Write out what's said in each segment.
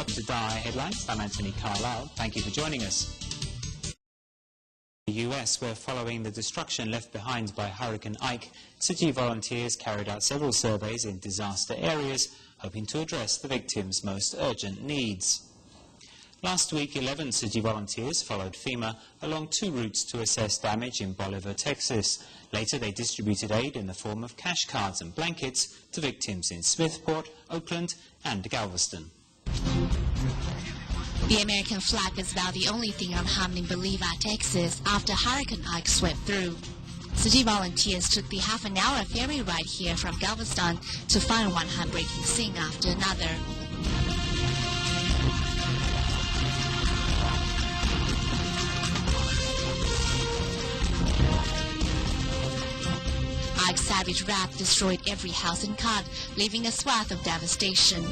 Dr. Dye headlines. I'm Anthony Carlisle. Thank you for joining us. In the US, where following the destruction left behind by Hurricane Ike, Tzu Chi volunteers carried out several surveys in disaster areas, hoping to address the victims' most urgent needs. Last week, 11 Tzu Chi volunteers followed FEMA along 2 routes to assess damage in Bolivar, Texas. Later, they distributed aid in the form of cash cards and blankets to victims in Smithport, Oakland, and Galveston. The American flag is about the only thing unharmed in Bolivar, Texas, after Hurricane Ike swept through. Tzu Chi volunteers took the half-an-hour ferry ride here from Galveston to find one heartbreaking scene after another. Ike's savage wrath destroyed every house and cart, leaving a swath of devastation.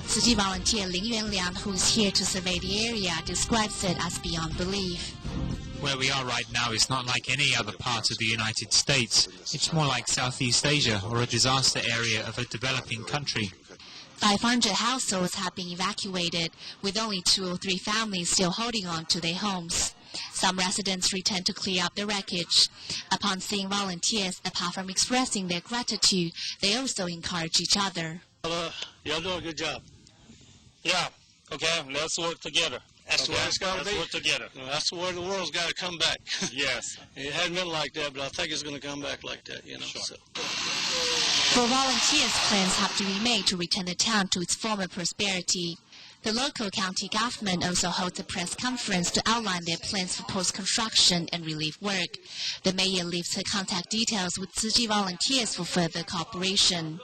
Tzu Chi volunteer Lin Yuanliang, who is here to survey the area, describes it as beyond belief. Where we are right now is not like any other part of the United States. It's more like Southeast Asia or a disaster area of a developing country. 500 households have been evacuated, with only 2 or 3 families still holding on to their homes. Some residents returned to clear up the wreckage. Upon seeing volunteers, apart from expressing their gratitude, they also encourage each other. Y'all doing a good job. Yeah, okay, let's work together. That's okay? where it's got to be. Let's work together. That's where the world's got to come back. Yes. It hadn't been like that, but I think it's going to come back like that, you know. Sure. So. For volunteers, plans have to be made to return the town to its former prosperity. The local county government also holds a press conference to outline their plans for post-construction and relief work. The mayor leaves her contact details with Tzu Chi volunteers for further cooperation.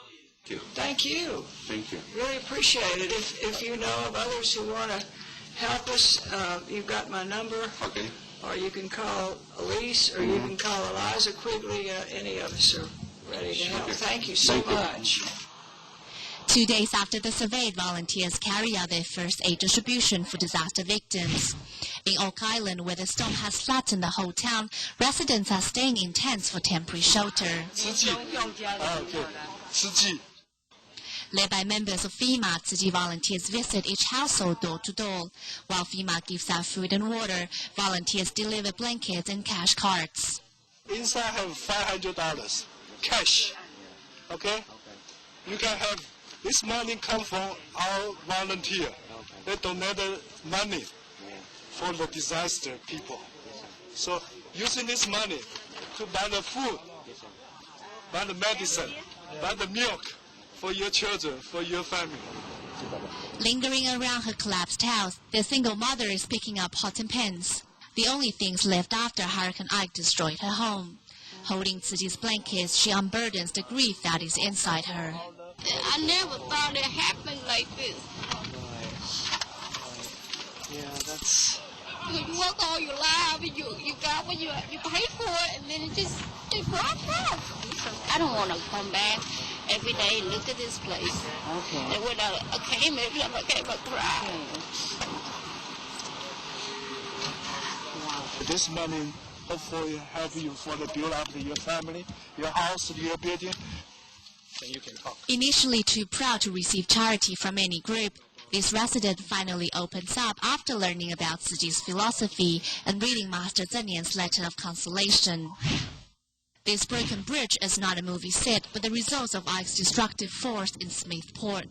Thank you. Thank you. Really appreciate it. If you know of others who want to help us, you've got my number. Okay. Or you can call Elise, or you can call Eliza Quigley. Any of us are ready to help. Okay. Thank you so much. 2 days after the survey, volunteers carry out their first aid distribution for disaster victims. In Oak Island, where the storm has flattened the whole town, residents are staying in tents for temporary shelter. Tzu Chi. Led by members of FEMA, Tzu Chi volunteers visit each household door to door. While FEMA gives out food and water, volunteers deliver blankets and cash cards. Inside have $500 cash. Okay? You can have this money come from our volunteer. They donated money for the disaster people. So using this money to buy the food, buy the medicine, buy the milk for your children, for your family. Lingering around her collapsed house, the single mother is picking up pots and pans, the only things left after Hurricane Ike destroyed her home. Holding Tzu Chi's blankets, she unburdens the grief that is inside her. I never thought it happened like this. Yeah, that's... You work all your life, and you got what you pay for it, and then it drops off. I don't want to come back every day and look at this place. Okay. And when I came, every time I came, I cried. This money hopefully help you for the build up of your family, your house, your building. Then you can talk. Initially too proud to receive charity from any group, this resident finally opens up after learning about Tzu Chi's philosophy and reading Master Zhenyan's letter of consolation. This broken bridge is not a movie set, but the result of Ike's destructive force in Smithport.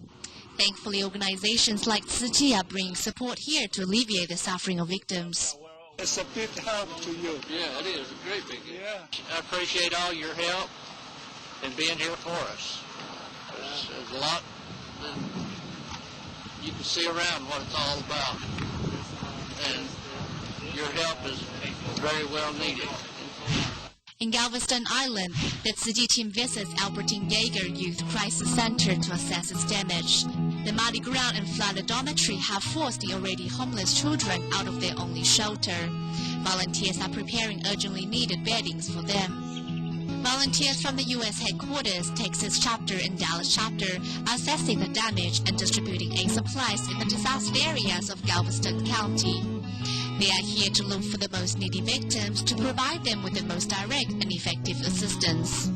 Thankfully, organizations like Tzu Chi are bringing support here to alleviate the suffering of victims. It's a big help to you. Yeah, it is a great big deal. Yeah. I appreciate all your help and being here for us. There's a lot that you can see around what it's all about. And your help is very well needed. In Galveston Island, the Tzu Chi team visits Albertine Yeager Youth Crisis Center to assess its damage. The muddy ground and flooded dormitory have forced the already homeless children out of their only shelter. Volunteers are preparing urgently needed beddings for them. Volunteers from the U.S. headquarters, Texas chapter and Dallas chapter are assessing the damage and distributing aid supplies in the disaster areas of Galveston County. They are here to look for the most needy victims to provide them with the most direct and effective assistance.